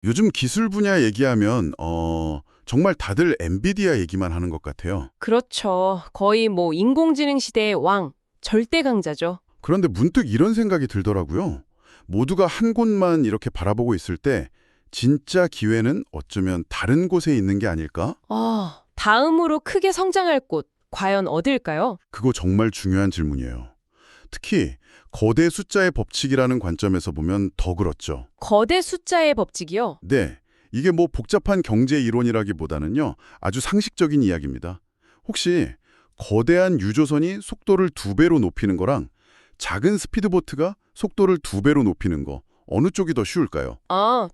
요즘 기술 분야 얘기하면 정말 다들 엔비디아 얘기만 하는 것 같아요. 그렇죠. 거의 뭐 인공지능 시대의 왕, 절대 강자죠. 그런데 문득 이런 생각이 들더라고요. 모두가 한 곳만 이렇게 바라보고 있을 때 진짜 기회는 어쩌면 다른 곳에 있는 게 아닐까? 다음으로 크게 성장할 곳, 과연 어딜까요? 그거 정말 중요한 질문이에요. 특히 거대 숫자의 법칙이라는 관점에서 보면 더 그렇죠. 거대 숫자의 법칙이요. 네, 이게 뭐 복잡한 경제 이론이라기보다는요, 아주 상식적인 이야기입니다. 혹시 거대한 유조선이 속도를 2배로 높이는 거랑 작은 스피드보트가 속도를 2배로 높이는 거, 어느 쪽이 더 쉬울까요?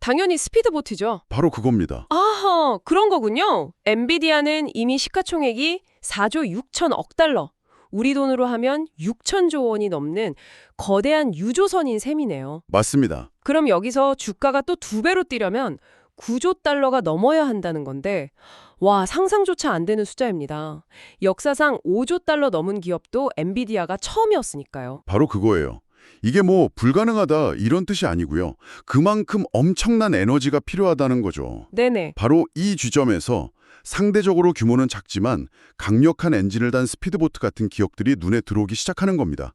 당연히 스피드보트죠. 바로 그겁니다. 아하, 그런 거군요. 엔비디아는 이미 시가총액이 4조 6천억 달러, 우리 돈으로 하면 6천조 원이 넘는 거대한 유조선인 셈이네요. 맞습니다. 그럼 여기서 주가가 또 2배로 뛰려면 9조 달러가 넘어야 한다는 건데, 와, 상상조차 안 되는 숫자입니다. 역사상 5조 달러 넘은 기업도 엔비디아가 처음이었으니까요. 바로 그거예요. 이게 뭐 불가능하다 이런 뜻이 아니고요. 그만큼 엄청난 에너지가 필요하다는 거죠. 네네. 바로 이 지점에서 상대적으로 규모는 작지만 강력한 엔진을 단 스피드보트 같은 기업들이 눈에 들어오기 시작하는 겁니다.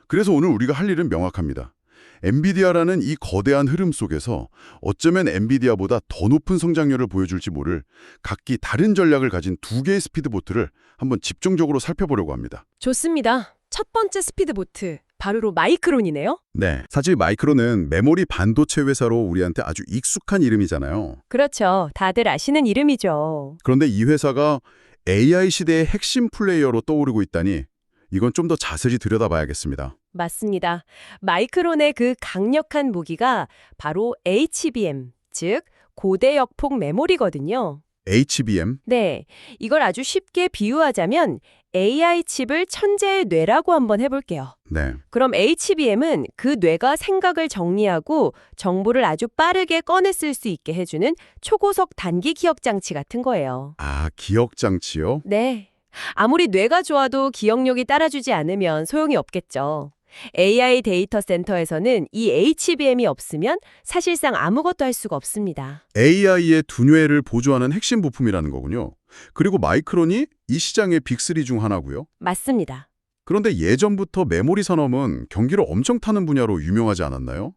그래서 오늘 우리가 할 일은 명확합니다. 엔비디아라는 이 거대한 흐름 속에서 어쩌면 엔비디아보다 더 높은 성장률을 보여줄지 모를 각기 다른 전략을 가진 2개의 스피드보트를 한번 집중적으로 살펴보려고 합니다. 좋습니다. 첫 번째 스피드보트, 바로 마이크론이네요. 네, 사실 마이크론은 메모리 반도체 회사로 우리한테 아주 익숙한 이름이잖아요. 그렇죠. 다들 아시는 이름이죠. 그런데 이 회사가 AI 시대의 핵심 플레이어로 떠오르고 있다니 이건 좀 더 자세히 들여다봐야겠습니다. 맞습니다. 마이크론의 그 강력한 무기가 바로 HBM, 즉 고대역폭 메모리거든요. HBM? 네, 이걸 아주 쉽게 비유하자면 AI 칩을 천재의 뇌라고 한번 해볼게요. 네. 그럼 HBM은 그 뇌가 생각을 정리하고 정보를 아주 빠르게 꺼내 쓸 수 있게 해주는 초고속 단기 기억 장치 같은 거예요. 아, 기억 장치요? 네. 아무리 뇌가 좋아도 기억력이 따라주지 않으면 소용이 없겠죠. AI 데이터 센터에서는 이 HBM이 없으면 사실상 아무것도 할 수가 없습니다. AI의 두뇌를 보조하는 핵심 부품이라는 거군요. 그리고 마이크론이 이 시장의 빅3 중 하나고요. 맞습니다. 그런데 예전부터 메모리 산업은 경기를 엄청 타는 분야로 유명하지 않았나요?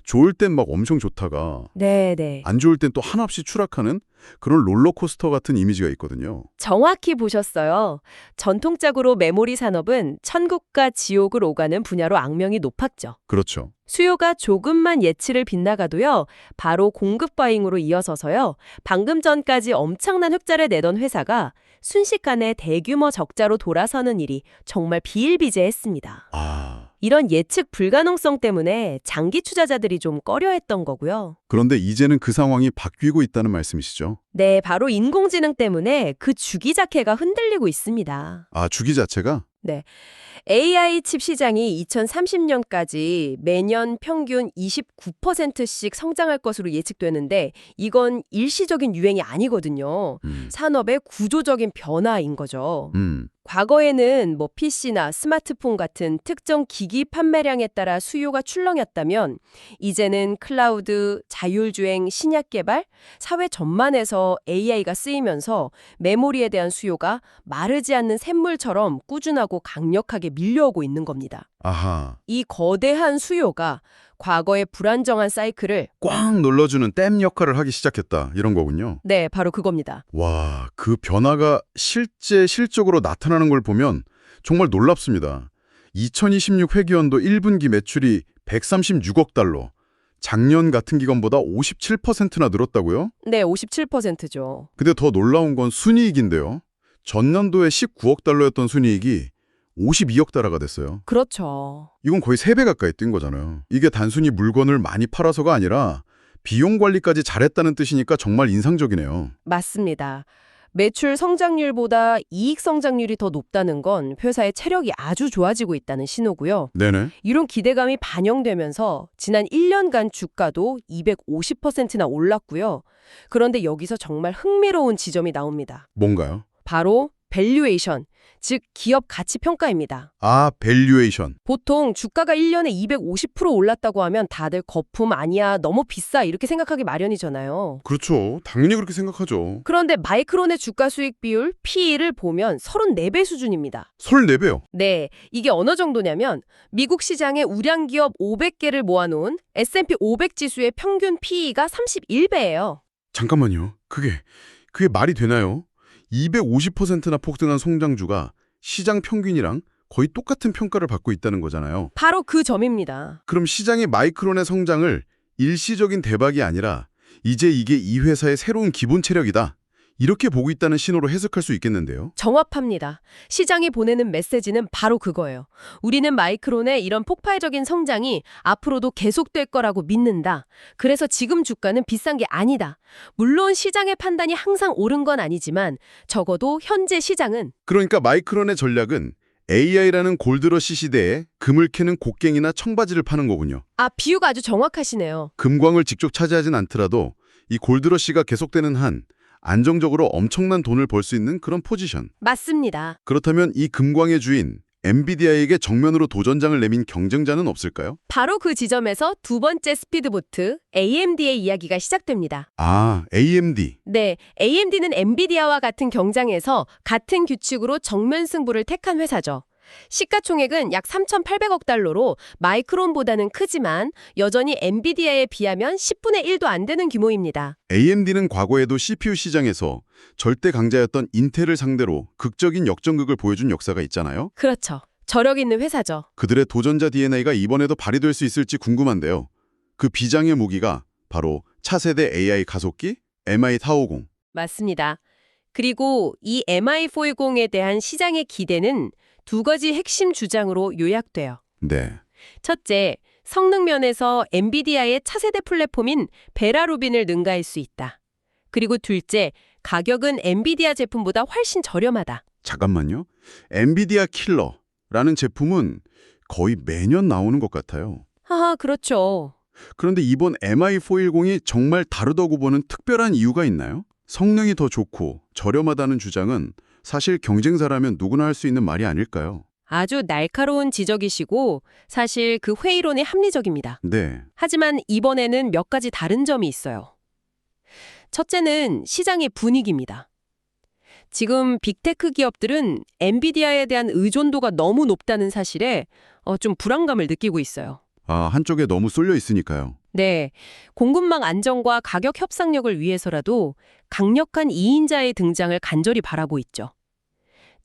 좋을 땐 막 엄청 좋다가 네네. 안 좋을 땐 또 한없이 추락하는 그런 롤러코스터 같은 이미지가 있거든요. 정확히 보셨어요. 전통적으로 메모리 산업은 천국과 지옥을 오가는 분야로 악명이 높았죠. 그렇죠. 수요가 조금만 예측을 빗나가도요, 바로 공급 과잉으로 이어서서요, 방금 전까지 엄청난 흑자를 내던 회사가 순식간에 대규모 적자로 돌아서는 일이 정말 비일비재했습니다. 아, 이런 예측 불가능성 때문에 장기 투자자들이 좀 꺼려했던 거고요. 그런데 이제는 그 상황이 바뀌고 있다는 말씀이시죠? 네, 바로 인공지능 때문에 그 주기 자체가 흔들리고 있습니다. 아, 주기 자체가? 네. AI 칩 시장이 2030년까지 매년 평균 29%씩 성장할 것으로 예측되는데 이건 일시적인 유행이 아니거든요. 산업의 구조적인 변화인 거죠. 과거에는 뭐 PC나 스마트폰 같은 특정 기기 판매량에 따라 수요가 출렁였다면 이제는 클라우드, 자율주행, 신약 개발, 사회 전반에서 AI가 쓰이면서 메모리에 대한 수요가 마르지 않는 샘물처럼 꾸준하고 강력하게 밀려오고 있는 겁니다. 아하. 이 거대한 수요가 과거의 불안정한 사이클을 꽉 눌러주는 댐 역할을 하기 시작했다. 이런 거군요. 네, 바로 그겁니다. 와, 그 변화가 실적으로 나타나는 걸 보면 정말 놀랍습니다. 2026 회계연도 1분기 매출이 136억 달러. 작년 같은 기간보다 57%나 늘었다고요? 네, 57%죠. 근데 더 놀라운 건 순이익인데요. 전년도에 19억 달러였던 순이익이 52억 달러가 됐어요. 그렇죠. 이건 거의 3배 가까이 뛴 거잖아요. 이게 단순히 물건을 많이 팔아서가 아니라 비용 관리까지 잘했다는 뜻이니까 정말 인상적이네요. 맞습니다. 매출 성장률보다 이익 성장률이 더 높다는 건 회사의 체력이 아주 좋아지고 있다는 신호고요. 네네. 이런 기대감이 반영되면서 지난 1년간 주가도 250%나 올랐고요. 그런데 여기서 정말 흥미로운 지점이 나옵니다. 뭔가요? 바로 밸류에이션, 즉 기업 가치 평가입니다. 아, 밸류에이션. 보통 주가가 1년에 250% 올랐다고 하면 다들 거품 아니야, 너무 비싸 이렇게 생각하기 마련이잖아요. 그렇죠. 당연히 그렇게 생각하죠. 그런데 마이크론의 주가 수익 비율 PE를 보면 34배 수준입니다. 34배요. 네, 이게 어느 정도냐면 미국 시장의 우량 기업 500개를 모아놓은 S&P 500 지수의 평균 PE가 31배예요. 잠깐만요. 그게 말이 되나요? 250%나 폭등한 성장주가 시장 평균이랑 거의 똑같은 평가를 받고 있다는 거잖아요. 바로 그 점입니다. 그럼 시장의 마이크론의 성장을 일시적인 대박이 아니라 이제 이게 이 회사의 새로운 기본 체력이다. 이렇게 보고 있다는 신호로 해석할 수 있겠는데요. 정확합니다. 시장이 보내는 메시지는 바로 그거예요. 우리는 마이크론의 이런 폭발적인 성장이 앞으로도 계속될 거라고 믿는다. 그래서 지금 주가는 비싼 게 아니다. 물론 시장의 판단이 항상 옳은 건 아니지만 적어도 현재 시장은 그러니까 마이크론의 전략은 AI라는 골드러시 시대에 금을 캐는 곡괭이나 청바지를 파는 거군요. 비유가 아주 정확하시네요. 금광을 직접 차지하진 않더라도 이 골드러시가 계속되는 한 안정적으로 엄청난 돈을 벌 수 있는 그런 포지션. 맞습니다. 그렇다면 이 금광의 주인 엔비디아에게 정면으로 도전장을 내민 경쟁자는 없을까요? 바로 그 지점에서 두 번째 스피드보트 AMD의 이야기가 시작됩니다. 아, AMD. 네, AMD는 엔비디아와 같은 경쟁에서 같은 규칙으로 정면 승부를 택한 회사죠. 시가총액은 약 3,800억 달러로 마이크론보다는 크지만 여전히 엔비디아에 비하면 10분의 1도 안 되는 규모입니다. AMD는 과거에도 CPU 시장에서 절대 강자였던 인텔을 상대로 극적인 역전극을 보여준 역사가 있잖아요. 그렇죠. 저력 있는 회사죠. 그들의 도전자 DNA가 이번에도 발휘될 수 있을지 궁금한데요. 그 비장의 무기가 바로 차세대 AI 가속기 MI450. 맞습니다. 그리고 이 MI410에 대한 시장의 기대는 두 가지 핵심 주장으로 요약돼요. 네. 첫째, 성능 면에서 엔비디아의 차세대 플랫폼인 베라 루빈을 능가할 수 있다. 그리고 둘째, 가격은 엔비디아 제품보다 훨씬 저렴하다. 잠깐만요. 엔비디아 킬러라는 제품은 거의 매년 나오는 것 같아요. 그렇죠. 그런데 이번 MI410이 정말 다르다고 보는 특별한 이유가 있나요? 성능이 더 좋고 저렴하다는 주장은 사실 경쟁사라면 누구나 할 수 있는 말이 아닐까요? 아주 날카로운 지적이시고 사실 그 회의론이 합리적입니다. 네. 하지만 이번에는 몇 가지 다른 점이 있어요. 첫째는 시장의 분위기입니다. 지금 빅테크 기업들은 엔비디아에 대한 의존도가 너무 높다는 사실에 좀 불안감을 느끼고 있어요. 한쪽에 너무 쏠려 있으니까요. 네, 공급망 안정과 가격 협상력을 위해서라도 강력한 2인자의 등장을 간절히 바라고 있죠.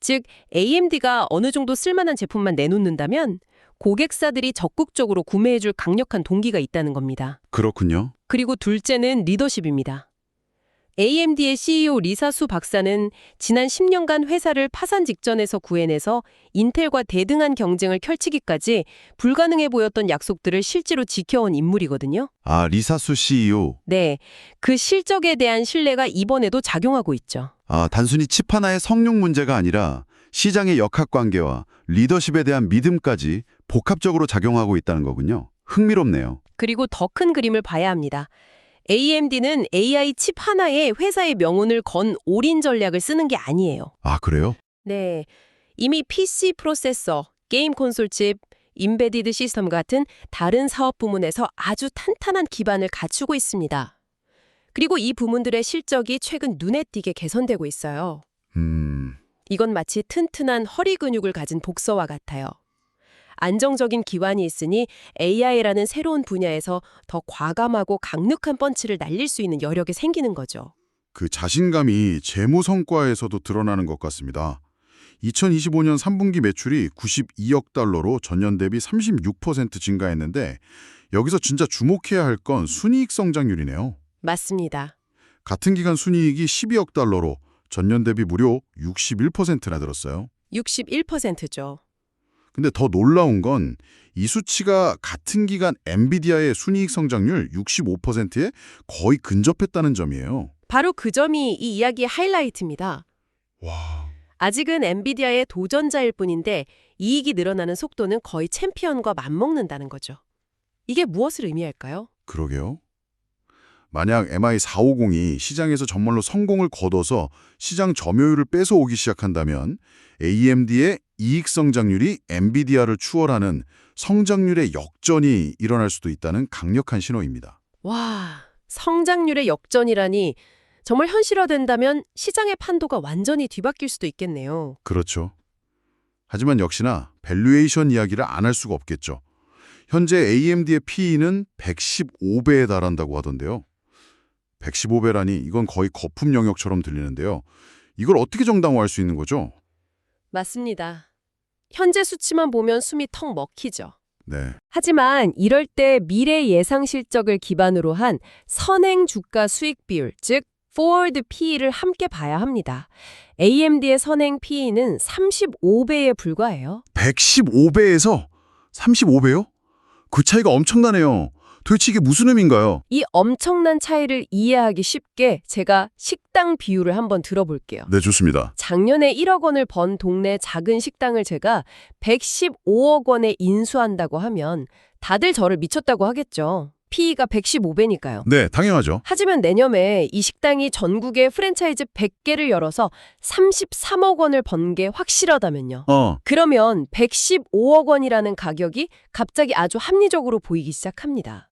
즉, AMD가 어느 정도 쓸만한 제품만 내놓는다면 고객사들이 적극적으로 구매해줄 강력한 동기가 있다는 겁니다. 그렇군요. 그리고 둘째는 리더십입니다. AMD의 CEO 리사수 박사는 지난 10년간 회사를 파산 직전에서 구해내서 인텔과 대등한 경쟁을 펼치기까지 불가능해 보였던 약속들을 실제로 지켜온 인물이거든요. 리사수 CEO. 네, 그 실적에 대한 신뢰가 이번에도 작용하고 있죠. 단순히 칩 하나의 성능 문제가 아니라 시장의 역학관계와 리더십에 대한 믿음까지 복합적으로 작용하고 있다는 거군요. 흥미롭네요. 그리고 더 큰 그림을 봐야 합니다. AMD는 AI 칩 하나에 회사의 명운을 건 올인 전략을 쓰는 게 아니에요. 그래요? 네, 이미 PC 프로세서, 게임 콘솔 칩, 임베디드 시스템 같은 다른 사업 부문에서 아주 탄탄한 기반을 갖추고 있습니다. 그리고 이 부문들의 실적이 최근 눈에 띄게 개선되고 있어요. 이건 마치 튼튼한 허리 근육을 가진 복서와 같아요. 안정적인 기반이 있으니 AI라는 새로운 분야에서 더 과감하고 강력한 펀치를 날릴 수 있는 여력이 생기는 거죠. 그 자신감이 재무 성과에서도 드러나는 것 같습니다. 2025년 3분기 매출이 92억 달러로 전년 대비 36% 증가했는데 여기서 진짜 주목해야 할 건 순이익 성장률이네요. 맞습니다. 같은 기간 순이익이 12억 달러로 전년 대비 무려 61%나 늘었어요. 61%죠. 근데 더 놀라운 건 이 수치가 같은 기간 엔비디아의 순이익 성장률 65%에 거의 근접했다는 점이에요. 바로 그 점이 이 이야기의 하이라이트입니다. 와, 아직은 엔비디아의 도전자일 뿐인데 이익이 늘어나는 속도는 거의 챔피언과 맞먹는다는 거죠. 이게 무엇을 의미할까요? 그러게요. 만약 MI450이 시장에서 정말로 성공을 거둬서 시장 점유율을 뺏어오기 시작한다면 AMD의 이익 성장률이 엔비디아를 추월하는 성장률의 역전이 일어날 수도 있다는 강력한 신호입니다. 와, 성장률의 역전이라니 정말 현실화된다면 시장의 판도가 완전히 뒤바뀔 수도 있겠네요. 그렇죠. 하지만 역시나 밸류에이션 이야기를 안 할 수가 없겠죠. 현재 AMD의 PE는 115배에 달한다고 하던데요. 115배라니 이건 거의 거품 영역처럼 들리는데요. 이걸 어떻게 정당화할 수 있는 거죠? 맞습니다. 현재 수치만 보면 숨이 턱 먹히죠. 네. 하지만 이럴 때 미래 예상 실적을 기반으로 한 선행 주가 수익 비율, 즉 forward PE를 함께 봐야 합니다. AMD의 선행 PE는 35배에 불과해요. 115배에서 35배요? 그 차이가 엄청나네요. 도대체 이게 무슨 의미인가요? 이 엄청난 차이를 이해하기 쉽게 제가 식당 비율을 한번 들어볼게요. 네, 좋습니다. 작년에 1억 원을 번 동네 작은 식당을 제가 115억 원에 인수한다고 하면 다들 저를 미쳤다고 하겠죠. PE가 115배니까요. 네, 당연하죠. 하지만 내년에 이 식당이 전국에 프랜차이즈 100개를 열어서 33억 원을 번 게 확실하다면요. 그러면 115억 원이라는 가격이 갑자기 아주 합리적으로 보이기 시작합니다.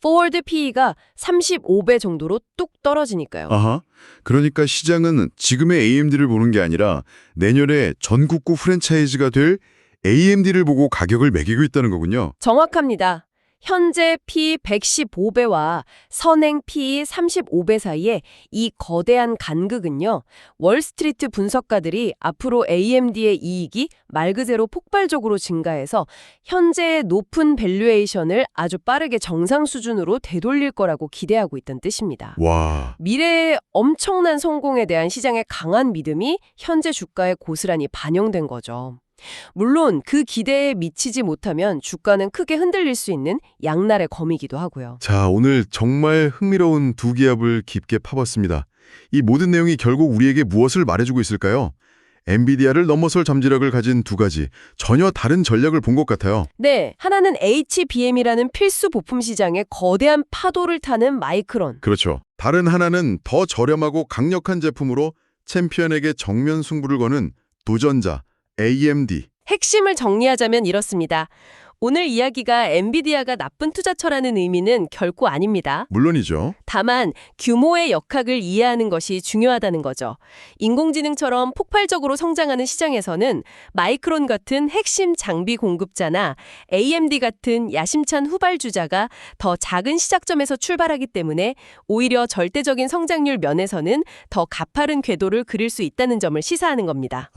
포워드 PE가 35배 정도로 뚝 떨어지니까요. 아하. 그러니까 시장은 지금의 AMD를 보는 게 아니라 내년에 전국구 프랜차이즈가 될 AMD를 보고 가격을 매기고 있다는 거군요. 정확합니다. 현재 PE 115배와 선행 PE 35배 사이에 이 거대한 간극은요. 월스트리트 분석가들이 앞으로 AMD의 이익이 말 그대로 폭발적으로 증가해서 현재의 높은 밸류에이션을 아주 빠르게 정상 수준으로 되돌릴 거라고 기대하고 있다는 뜻입니다. 와. 미래의 엄청난 성공에 대한 시장의 강한 믿음이 현재 주가에 고스란히 반영된 거죠. 물론 그 기대에 미치지 못하면 주가는 크게 흔들릴 수 있는 양날의 검이기도 하고요. 자, 오늘 정말 흥미로운 두 기업을 깊게 파봤습니다. 이 모든 내용이 결국 우리에게 무엇을 말해주고 있을까요? 엔비디아를 넘어설 잠재력을 가진 두 가지 전혀 다른 전략을 본 것 같아요. 네, 하나는 HBM이라는 필수 부품 시장의 거대한 파도를 타는 마이크론. 그렇죠. 다른 하나는 더 저렴하고 강력한 제품으로 챔피언에게 정면 승부를 거는 도전자 AMD. 핵심을 정리하자면 이렇습니다. 오늘 이야기가 엔비디아가 나쁜 투자처라는 의미는 결코 아닙니다. 물론이죠. 다만 규모의 역학을 이해하는 것이 중요하다는 거죠. 인공지능처럼 폭발적으로 성장하는 시장에서는 마이크론 같은 핵심 장비 공급자나 AMD 같은 야심찬 후발주자가 더 작은 시작점에서 출발하기 때문에 오히려 절대적인 성장률 면에서는 더 가파른 궤도를 그릴 수 있다는 점을 시사하는 겁니다.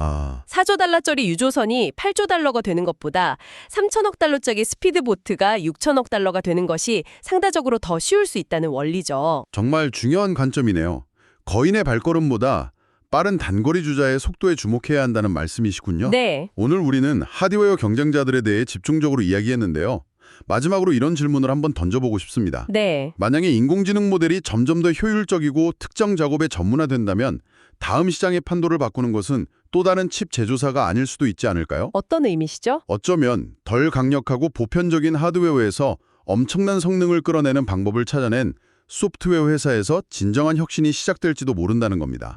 4조 달러짜리 유조선이 8조 달러가 되는 것보다 3천억 달러짜리 스피드보트가 6천억 달러가 되는 것이 상대적으로 더 쉬울 수 있다는 원리죠. 정말 중요한 관점이네요. 거인의 발걸음보다 빠른 단거리 주자의 속도에 주목해야 한다는 말씀이시군요. 네. 오늘 우리는 하드웨어 경쟁자들에 대해 집중적으로 이야기했는데요. 마지막으로 이런 질문을 한번 던져보고 싶습니다. 네. 만약에 인공지능 모델이 점점 더 효율적이고 특정 작업에 전문화된다면 다음 시장의 판도를 바꾸는 것은 또 다른 칩 제조사가 아닐 수도 있지 않을까요? 어떤 의미시죠? 어쩌면 덜 강력하고 보편적인 하드웨어에서 엄청난 성능을 끌어내는 방법을 찾아낸 소프트웨어 회사에서 진정한 혁신이 시작될지도 모른다는 겁니다.